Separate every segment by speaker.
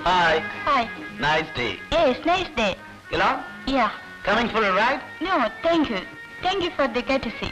Speaker 1: Hi.
Speaker 2: Hi.
Speaker 1: Nice day.
Speaker 2: Yes, nice day.
Speaker 1: Hello?
Speaker 2: Yeah.
Speaker 1: Coming for a ride?
Speaker 2: No, thank you. Thank you for the courtesy.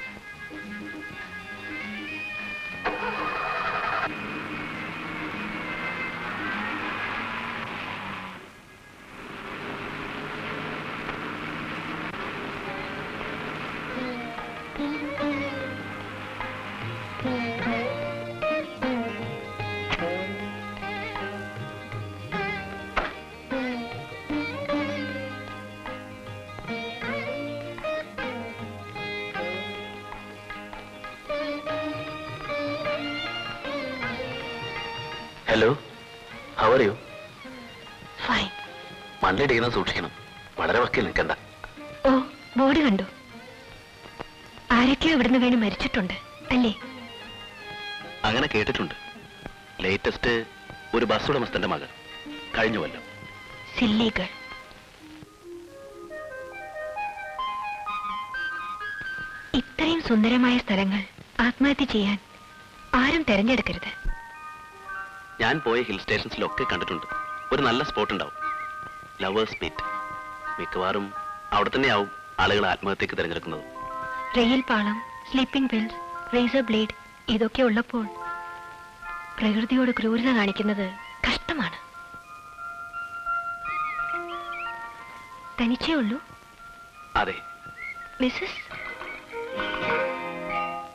Speaker 1: Hello. How are you?
Speaker 2: Fine.
Speaker 1: മണ്ണിടിക്കുന്ന സൂക്ഷിക്കണം. വളരെ വക്കിൽ നിൽക്കണ്ട.
Speaker 2: ഓ, body കണ്ടു. ആരൊക്കെയോ ഇവിടുന്ന് വീണ് മരിച്ചിട്ടുണ്ട് അല്ലേ?
Speaker 1: അങ്ങനെ കേട്ടിട്ടുണ്ട്. ലേറ്റസ്റ്റ് ഒരു ബസ് ഉടമസ്ഥന്റെ മകൾ കഴിഞ്ഞു വല്ലോ.
Speaker 2: സില്ലികൾ. ഇത്രയും സുന്ദരമായ സ്ഥലങ്ങൾ ആത്മഹത്യ ചെയ്യാൻ ആരും തെരഞ്ഞെടുക്കരുത്.
Speaker 1: ഞാൻ പോയ ഹിൽ സ്റ്റേഷൻസിലൊക്കെ കണ്ടിട്ടുണ്ട്. ഒരു നല്ല സ്പോട്ട് ഉണ്ടാവും, ലവേഴ്സ് മീറ്റ്. മിക്കവാറും അവിടെ തന്നെയാവും ആളുകൾ ആത്മഹത്യക്ക് തിരഞ്ഞെടുക്കുന്നത്.
Speaker 2: റെയിൽ പാളം, സ്ലീപ്പിംഗ് പിൽസ്, റേസർ ബ്ലേഡ് ഇതൊക്കെ ഉള്ളപ്പോൾ പ്രകൃതിയോട് ക്രൂരത കാണിക്കുന്നത് കഷ്ടമാണ്. തനിച്ചേ ഉള്ളൂ?
Speaker 1: അതെ.
Speaker 2: മിസ്സസ്?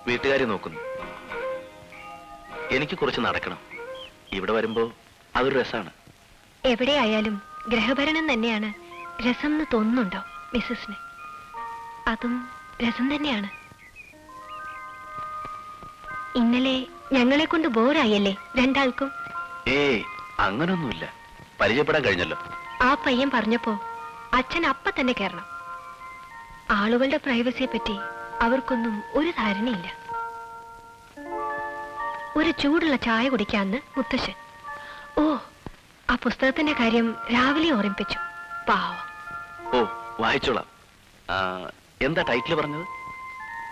Speaker 1: വീട്ടുകാരെ നോക്കുന്നു. എനിക്ക് കുറച്ച് നടക്കണം. ഇവിടെ വരുമ്പോ അതൊരു രസമാണ്.
Speaker 2: എവിടെയായാലും ഗ്രഹഭരണം തന്നെയാണ് രസം എന്ന് തോന്നുന്നുണ്ടോ മിസ്സസിന്? അതും രസം തന്നെയാണ്. ഇന്നലെ ഞങ്ങളെ കൊണ്ട് ബോറായല്ലേ രണ്ടാൾക്കും?
Speaker 1: ഏയ്, അങ്ങനൊന്നുമില്ല. പരിചയപ്പെടാൻ കഴിഞ്ഞല്ലോ.
Speaker 2: ആ പയ്യൻ പറഞ്ഞപ്പോ അച്ഛൻ അപ്പ തന്നെ കയറണം. ആളുകളുടെ പ്രൈവസിയെ പറ്റി അവർക്കൊന്നും ഒരു ധാരണയില്ല. ഒരു ചൂടുള്ള ചായ കുടിക്കാന്ന് മുത്തശ്ശൻ. ഓ, ആ പുസ്തകത്തിന്റെ കാര്യം രാവിലെ ഓർമ്മിപ്പിച്ചു. പാവം.
Speaker 1: ഓ, വായിച്ചോളാം. എന്താ ടൈറ്റിൽ പറഞ്ഞത്?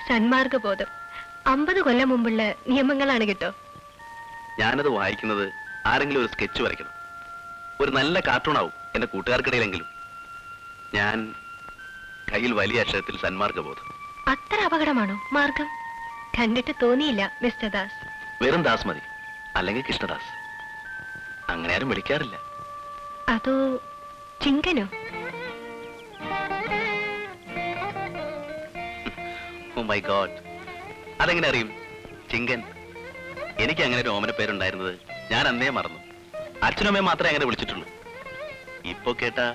Speaker 2: സന്മാർഗബോധം. 50 കൊല്ലം മുമ്പുള്ള നിയമങ്ങളാണ് കേട്ടോ.
Speaker 1: ഞാനത് വായിക്കുന്നത് ആരെങ്കിലും ഒരു സ്കെച്ച് വരയ്ക്കണം. ഒരു നല്ല കാർട്ടൂൺ ആവും എന്റെ കൂട്ടുകാർക്കിടയിലെങ്കിലും. ഞാൻ കയ്യിൽ വലിയ അക്ഷരത്തിൽ സന്മാർഗബോധം.
Speaker 2: അത്ര അപകടമാണോ മാർഗം? കണ്ടിട്ട് തോന്നിയില്ല മിസ്റ്റർ ദാസ്.
Speaker 1: വെറും ദാസ് മതി, അല്ലെങ്കിൽ കൃഷ്ണദാസ്. അങ്ങനെ ആരും വിളിക്കാറില്ല.
Speaker 2: അതോ ചിങ്കനോ?
Speaker 1: ഓ മൈ ഗോഡ്, അതെങ്ങനെ അറിയും? ചിങ്കൻ. എനിക്ക് അങ്ങനെ ഒരു ഓമന പേരുണ്ടായിരുന്നത് ഞാൻ അന്നേ മറന്നു. അച്ഛനും അമ്മയും മാത്രമേ അങ്ങനെ വിളിച്ചിട്ടുള്ളൂ. ഇപ്പൊ കേട്ടാ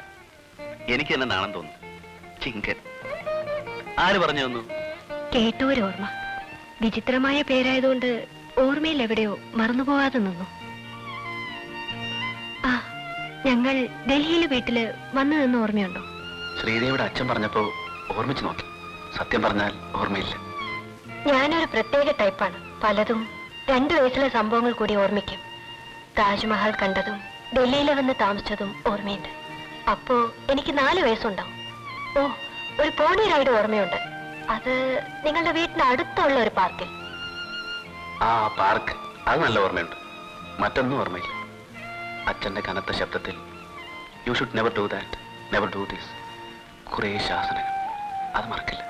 Speaker 1: എനിക്ക് തന്നെ നാണം തോന്നുന്നു. ചിങ്കൻ. ആര് പറഞ്ഞു തന്നു?
Speaker 2: കേട്ടോരോർമ്മ. വിചിത്രമായ പേരായതുകൊണ്ട് ഓർമ്മയിൽ എവിടെയോ മറന്നുപോകാതെ നിന്നു. ആ, ഞങ്ങൾ ഡൽഹിയിലെ വീട്ടില് വന്നു നിന്ന് ഓർമ്മയുണ്ടോ?
Speaker 1: ശ്രീദേവിയുടെ അച്ഛൻ പറഞ്ഞപ്പോ ഓർമ്മിച്ചു നോക്കി. സത്യം പറഞ്ഞാൽ ഓർമ്മയില്ല.
Speaker 2: ഞാനൊരു പ്രത്യേക ടൈപ്പാണ്. പലതും 2 വയസ്സിലെ സംഭവങ്ങൾ കൂടി ഓർമ്മിക്കും. താജ്മഹൽ കണ്ടതും ഡൽഹിയിൽ വന്ന് താമസിച്ചതും ഓർമ്മയുണ്ട്. അപ്പോ എനിക്ക് 4 വയസ്സുണ്ടാവും. ഓ, ഒരു പോണി റൈഡ് ഓർമ്മയുണ്ട്. അത് നിങ്ങളുടെ വീട്ടിന് അടുത്തുള്ള ഒരു പാർക്കിൽ.
Speaker 1: ആ പാർക്ക്, അത് നല്ല ഓർമ്മയുണ്ട്. മറ്റൊന്നും ഓർമ്മയില്ല. അച്ഛന്റെ കനത്ത ശബ്ദത്തിൽ you should never do that, never do this. കുറേ ശാസനകൾ, അത് മറക്കില്ല.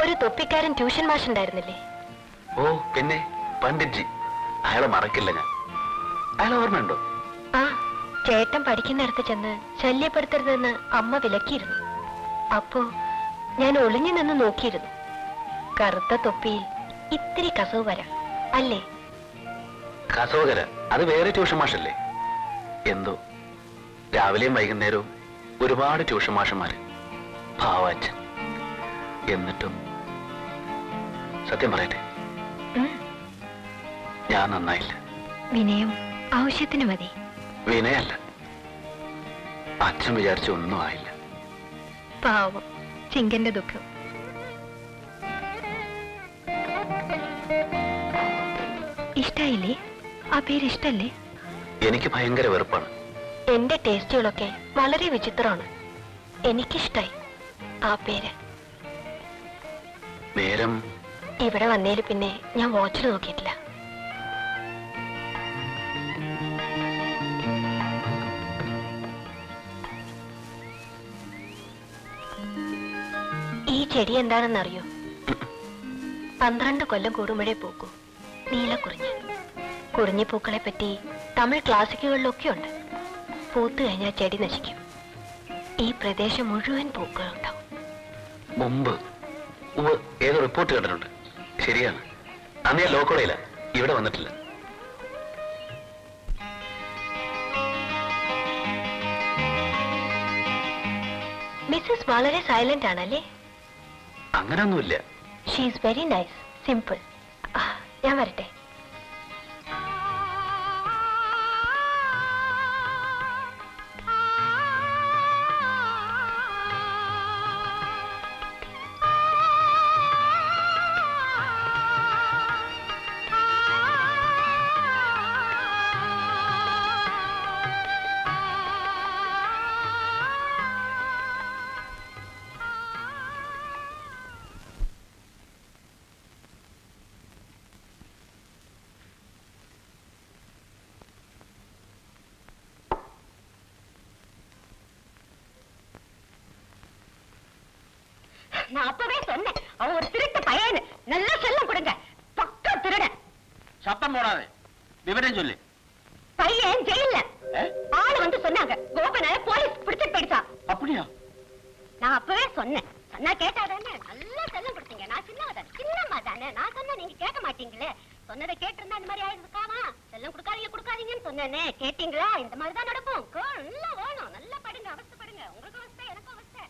Speaker 2: ഒരു തൊപ്പിക്കാരൻ ട്യൂഷൻ മാഷ് ഉണ്ടായിരുന്നില്ലേ?
Speaker 1: ഓ പിന്നെ, പണ്ഡിറ്റ്ജി. അയാളെ മറക്കില്ല ഞാൻ. അയാളെ ഓർമ്മയുണ്ടോ?
Speaker 2: ആ, ചേട്ടൻ പഠിക്കുന്നിടത്ത് ചെന്ന് ശല്യപ്പെടുത്തരുതെന്ന് അമ്മ വിലക്കിയിരുന്നു. അപ്പോ ഞാൻ ഒളിഞ്ഞു നിന്ന് നോക്കിയിരുന്നു. കറുത്ത തൊപ്പിയിൽ ഇത്തിരി കസവ് വരാം അല്ലേ?
Speaker 1: കസവകര, അത് വേറെ ട്യൂഷൻ മാഷല്ലേ? എന്തോ രാവിലെയും വൈകുന്നേരവും ഒരുപാട് ട്യൂഷൻ മാഷന്മാര്. ഭാവാച്ചൻ. എന്നിട്ടും സത്യം പറയട്ടെ, ഞാൻ നന്നായില്ല.
Speaker 2: വിനയം ആവശ്യത്തിന് മതി.
Speaker 1: വിനയല്ല, അച്ഛൻ വിചാരിച്ച ഒന്നും ആയില്ല.
Speaker 2: പാവം ചിങ്കന്റെ ദുഃഖം. ഇഷ്ടായില്ലേ? ആ പേര് ഇഷ്ടല്ലേ?
Speaker 1: എനിക്ക് ഭയങ്കര വെറുപ്പാണ്.
Speaker 2: എന്റെ ടേസ്റ്റുകളൊക്കെ വളരെ വിചിത്രമാണ്. എനിക്കിഷ്ടായി ആ പേര്.
Speaker 1: നേരം
Speaker 2: ഇവിടെ വന്നേല് പിന്നെ ഞാൻ വാച്ചിൽ നോക്കിയിട്ടില്ല. ചെടി എന്താണെന്നറിയോ? 12 കൊല്ലം കൂടുമ്പോഴേ പൂക്കൂ. നീലക്കുറിഞ്ഞി. കുറിഞ്ഞിപ്പൂക്കളെ പറ്റി തമിഴ് ക്ലാസിക്കുകളിലൊക്കെ ഉണ്ട്. പൂത്തു കഴിഞ്ഞാൽ ചെടി നശിക്കും. ഈ പ്രദേശം മുഴുവൻ പൂക്കളുണ്ടാവും.
Speaker 1: മുമ്പ് ഏതോ റിപ്പോർട്ട് കണ്ടിട്ടുണ്ട്. ശരിയാണ്. അന്ന് ഞാൻ ലോക്കോളയില്ല, ഇവിടെ വന്നിട്ടില്ല.
Speaker 2: മിസ്സസ് വളരെ സൈലന്റ് ആണല്ലേ?
Speaker 1: അങ്ങനൊന്നുമില്ല.
Speaker 2: She is very nice, simple. ഞാൻ വരട്ടെ.
Speaker 3: நான் அப்பவே சொன்னேன், அவன் ஒரு திருட்டு பையன். நல்லா செல்லம் கொடுங்க. பக்கா திருட.
Speaker 4: சத்தம் போடாதே, விவரம் சொல்லு.
Speaker 3: பையன் ஜெயில ஆளு வந்து சொன்னாங்க, கோபனை போலீஸ் பிடிச்சிட்டு போயிடுச்சா.
Speaker 4: அப்படியா?
Speaker 3: நான் அப்பவே சொன்னேன். சொன்னா கேட்டாதானே? நல்லா செல்லம் கொடுத்தீங்க. நான் சின்னம்மா தானே. நான் சொன்னா நீங்க கேட்க மாட்டீங்களே. சொன்னதை கேட்டிருந்தா இந்த மாதிரி ஆயிருக்காமா. செல்லம் கொடுக்காதீங்கன்னு சொன்னேனே. கேட்டீங்களா? இந்த மாதிரி தான் நடக்கும். நல்லா வேணும். நல்லா படுங்க, அவஸ்தைப்படுங்க. உங்களுக்கு அவஸ்தை, எனக்கும் அவஸ்தை.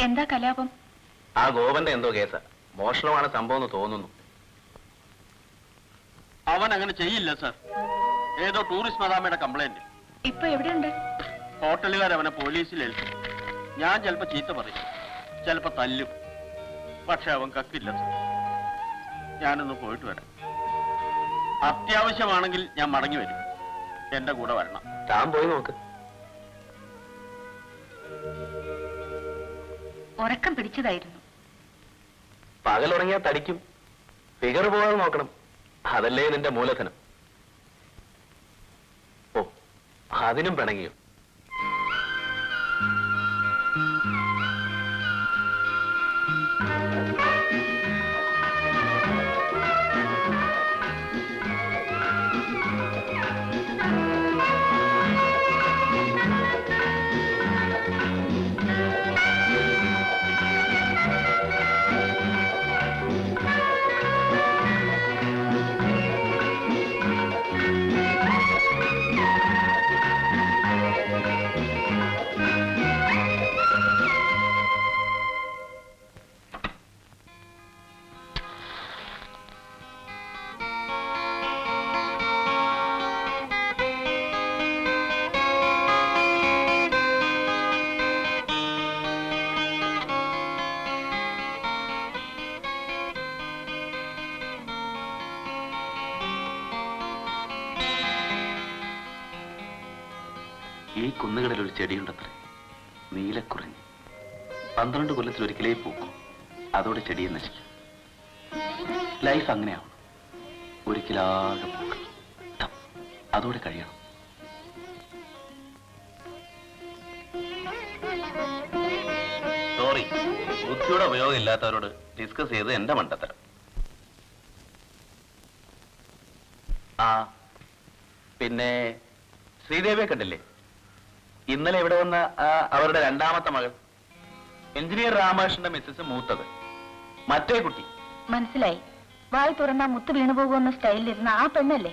Speaker 2: എന്താ കലാപം?
Speaker 1: ആ ഗോപന്റെ എന്തോ കേസാ. മോഷണമാണ് സംഭവം എന്ന് തോന്നുന്നു.
Speaker 4: അവൻ അങ്ങനെ ചെയ്യില്ല സർ. ഏതോ ടൂറിസ്റ്റ് മദാമയുടെ കംപ്ലൈന്റ്.
Speaker 2: ഇപ്പൊ എവിടെയുണ്ട്?
Speaker 4: ഹോട്ടലുകാർ അവനെ പോലീസിൽ ഏൽപ്പിച്ചു. ഞാൻ ചിലപ്പോ ചീത്ത പറയും, ചിലപ്പോ തല്ലും. പക്ഷെ അവൻ കക്കില്ല സർ. ഞാനൊന്ന് പോയിട്ട് വരാം. അത്യാവശ്യമാണെങ്കിൽ ഞാൻ മടങ്ങി വരും. എന്റെ കൂടെ വരണം.
Speaker 1: താൻ പോയി നോക്ക്.
Speaker 2: ഉറക്കം പിടിച്ചതായിരുന്നു.
Speaker 1: പകലുറങ്ങിയാൽ തടിക്കും. ഫിഗർ പോകാതെ നോക്കണം. അതല്ലേ നിന്റെ മൂലധനം. ഓ, അതിനും പിണങ്ങിയോ? ഈ കുന്നുകളിൽ ഒരു ചെടിയുണ്ടത്രേ, നീലക്കുറിഞ്ഞി. 12 കൊല്ലത്തിലൊരിക്കലേ പൂക്കും. അതോടെ ചെടിയെ നശിക്കും. ലൈഫ് അങ്ങനെയാവും. ഒരിക്കലാകെ പൂക്കും, അതോടെ കഴിയണം. സോറി, ബുദ്ധിയുടെ ഉപയോഗം ഇല്ലാത്തവരോട് ഡിസ്കസ് ചെയ്ത് എന്റെ മണ്ടത്തരം. ആ പിന്നെ ശ്രീദേവിയെ കണ്ടില്ലേ? ഇന്നലെ ഇവിടെ വന്ന അവരുടെ രണ്ടാമത്തെ മകൾ, എഞ്ചിനീയർ രാമകൃഷ്ണന്റെ മിസ്സസ് മൂത്തത്. മറ്റേ കുട്ടി
Speaker 2: മനസ്സിലായി. വായി തുറന്നാ മുത്ത് വീണുപോകുന്ന സ്റ്റൈലിലിരുന്ന ആ പെണ്ണല്ലേ?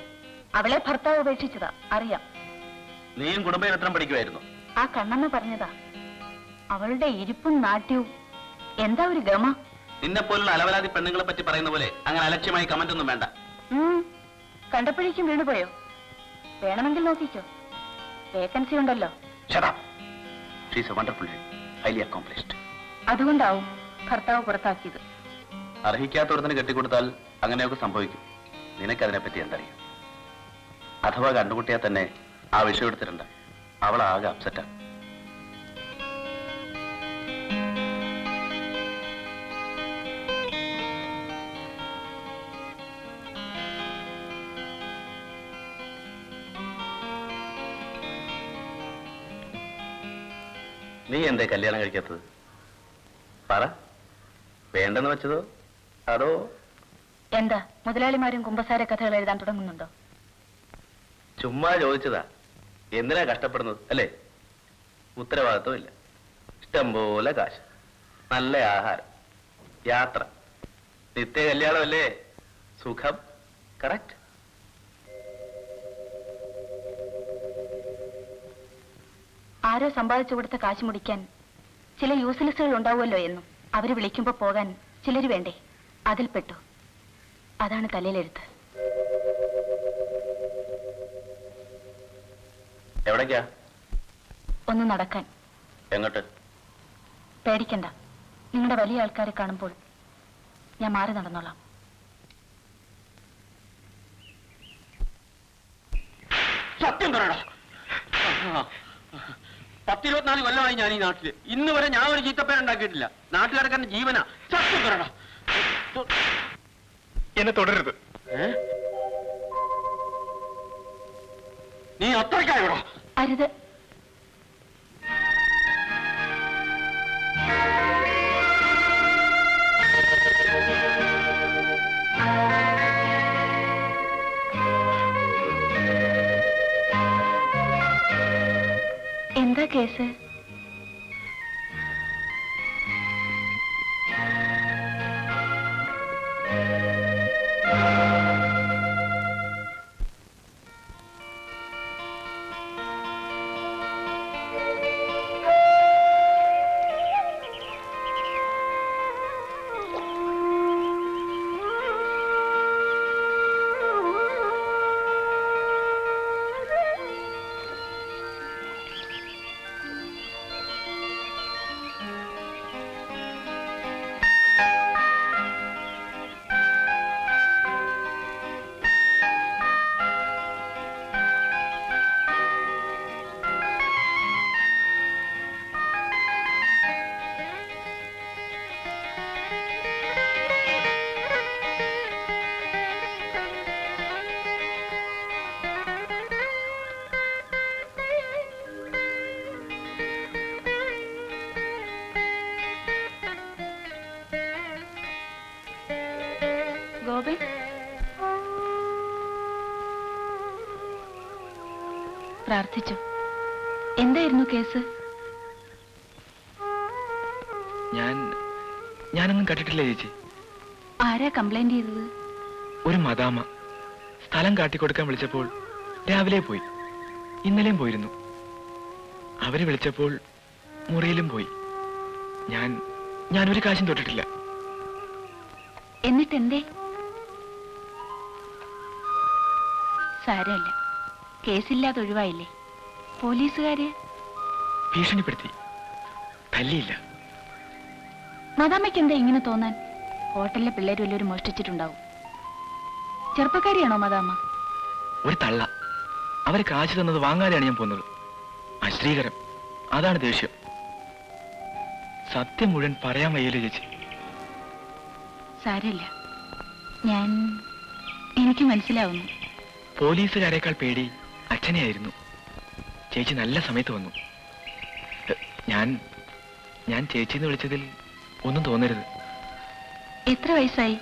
Speaker 2: അവളെ ഭർത്താവ് ഉപേക്ഷിച്ചതാ, അറിയാം.
Speaker 1: നീയും കുടുംബചരിത്രം പഠിക്കുമായിരുന്നു.
Speaker 2: ആ കണ്ണമ്മ പറഞ്ഞതാ. അവളുടെ ഇരിപ്പും നാട്യവും എന്താ ഒരു ഗമ.
Speaker 1: നിന്നെ പോലുള്ള അലവലാതി പെണ്ണുങ്ങളെ പറ്റി പറയുന്ന പോലെ അങ്ങനെ അലക്ഷ്യമായി കമന്റ് ഒന്നും വേണ്ട.
Speaker 2: കണ്ടപ്പോഴേക്കും വീണുപോയോ? വേണമെങ്കിൽ നോക്കിക്കോ, വേക്കൻസി ഉണ്ടല്ലോ.
Speaker 1: Shut up. She is a wonderful lady, highly accomplished.
Speaker 2: അതുകൊണ്ടാവും ഭർത്താവ് പുറത്താക്കിയത്.
Speaker 1: അർഹിക്കാത്തവരത്തിന് കെട്ടിക്കൊടുത്താൽ അങ്ങനെയൊക്കെ സംഭവിക്കും. നിനക്കതിനെപ്പറ്റി എന്തറിയാം? അഥവാ കണ്ടുമുട്ടിയാൽ തന്നെ ആ വിഷയം എടുത്തിട്ടുണ്ട്. അവൾ ആകെ അപ്സെറ്റാ. നീ എന്തേ കല്യാണം കഴിക്കാത്തത്? പറ. വേണ്ടെന്ന് വെച്ചതോ അതോ?
Speaker 2: എന്താ മുതലാളിമാരും കുമ്പസാര കഥകൾ എഴുതാൻ തുടങ്ങുന്നുണ്ടോ?
Speaker 1: ചുമ്മാ ചോദിച്ചതാ. എന്തിനാ കഷ്ടപ്പെടുന്നത് അല്ലേ? ഉത്തരവാദിത്വം ഇല്ല, ഇഷ്ടം പോലെ കാശ്, നല്ല ആഹാരം, യാത്ര, നിത്യ കല്യാണമല്ലേ, സുഖം. കറക്റ്റ്.
Speaker 2: ആരോ സമ്പാദിച്ചു കൊടുത്ത കാശ് മുടിക്കാൻ ചില യൂസ്ലെസ്സുകൾ ഉണ്ടാവുമല്ലോ എന്നും അവര് വിളിക്കുമ്പോ പോകാൻ ചിലര് വേണ്ടേ? അതിൽപ്പെട്ടു. അതാണ് തലയിലെഴുത്ത്.
Speaker 1: എവിടേക്കാ?
Speaker 2: ഒന്ന് നടക്കാൻ.
Speaker 1: എങ്ങോട്ട്?
Speaker 2: പേടിക്കണ്ട, നിങ്ങളുടെ വലിയ ആൾക്കാരെ കാണുമ്പോൾ ഞാൻ മാറി നടന്നോളാം.
Speaker 4: സത്യം പറയടാ. 10-24 കൊല്ലമായി ഞാൻ ഈ നാട്ടില്. ഇന്ന് വരെ ഞാൻ ഒരു ചീത്തപ്പേരുണ്ടാക്കിയിട്ടില്ല. നാട്ടുകാരക്കാരന്റെ ജീവനാ. സത്യം പറയടാ.
Speaker 1: എന്നെ തുടരരുത്.
Speaker 4: നീ അത്രയ്ക്കായോടാ?
Speaker 2: അരുത്. എന്താ കേസ്? ഗോപൻ, പ്രാർത്ഥിച്ചു. എന്തായിരുന്നു കേസ്?
Speaker 5: ഞാനൊന്നും കണ്ടിട്ടില്ല ചേച്ചി.
Speaker 2: ആരാ കംപ്ലൈന്റ് ചെയ്തത്?
Speaker 5: ഒരു മദാമ സ്ഥലം കാട്ടിക്കൊടുക്കാൻ വിളിച്ചപ്പോൾ രാവിലെ പോയി. ഇന്നലെയും പോയിരുന്നു. അവര് വിളിച്ചപ്പോൾ മുറിയിലും പോയി. ഞാൻ ഒരു കാശും തൊട്ടിട്ടില്ല.
Speaker 2: എന്നിട്ടെന്തേ? സാരമില്ല, കേസില്ലാതെ ഒഴിവായില്ലേ. പോലീസുകാര്
Speaker 5: ഭീഷണിപ്പെടുത്തി, തല്ലിയില്ല.
Speaker 2: മദാമ്മയ്ക്ക് എന്താ ഇങ്ങനെ തോന്നാൻ? ഹോട്ടലിലെ പിള്ളേർ വല്ലവരും മോഷ്ടിച്ചിട്ടുണ്ടാവും. ചെറുപ്പക്കാരിയാണോ മദാമ്മ?
Speaker 5: ഒരു തള്ള. അവര് കാശ് തന്നത് വാങ്ങാതെയാണ് ഞാൻ പോന്നത്. അശ്രീകരം. അതാണ് ദേഷ്യം. സത്യം മുഴുവൻ പറയാൻ വയ്യല്ലോ ചേച്ചി.
Speaker 2: സാരമില്ല, എനിക്ക് മനസ്സിലാവുന്നു.
Speaker 5: പോലീസുകാരേക്കാൾ പേടി അച്ഛനെയായിരുന്നു. ചേച്ചി നല്ല സമയത്ത് വന്നു. ഞാൻ ചേച്ചിന്ന് വിളിച്ചതിൽ ഒന്നും തോന്നരുത്.
Speaker 2: എത്ര വയസ്സായി?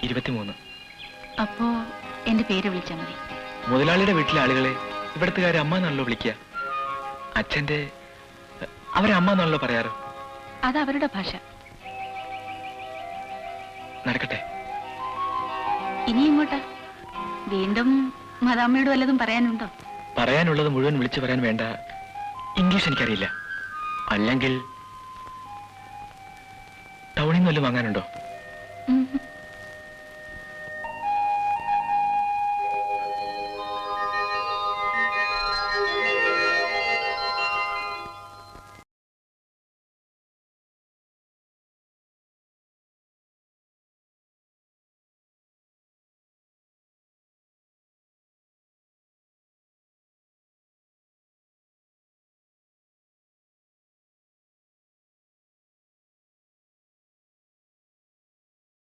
Speaker 5: 23.
Speaker 2: അപ്പോ എന്റെ പേര് വിളിച്ചാൽ മതി.
Speaker 5: മുതലാളിയുടെ വീട്ടിലെ ആളുകളെ ഇവിടത്തുകാരെ അമ്മ എന്നാണല്ലോ വിളിക്കുക. അവരെ അമ്മ എന്നാണല്ലോ പറയാറ്.
Speaker 2: അത് അവരുടെ ഭാഷ.
Speaker 5: നടക്കട്ടെ.
Speaker 2: ഇനി ഇങ്ങോട്ടാ? വീണ്ടും മദാമ്മയോട് വല്ലതും പറയാനുണ്ടോ?
Speaker 5: പറയാനുള്ളത് മുഴുവൻ വിളിച്ചു പറയാൻ വേണ്ട. ഇംഗ്ലീഷ് എനിക്കറിയില്ല. അല്ലെങ്കിൽ ടൗണിൽ നിന്ന് വല്ലതും വാങ്ങാനുണ്ടോ?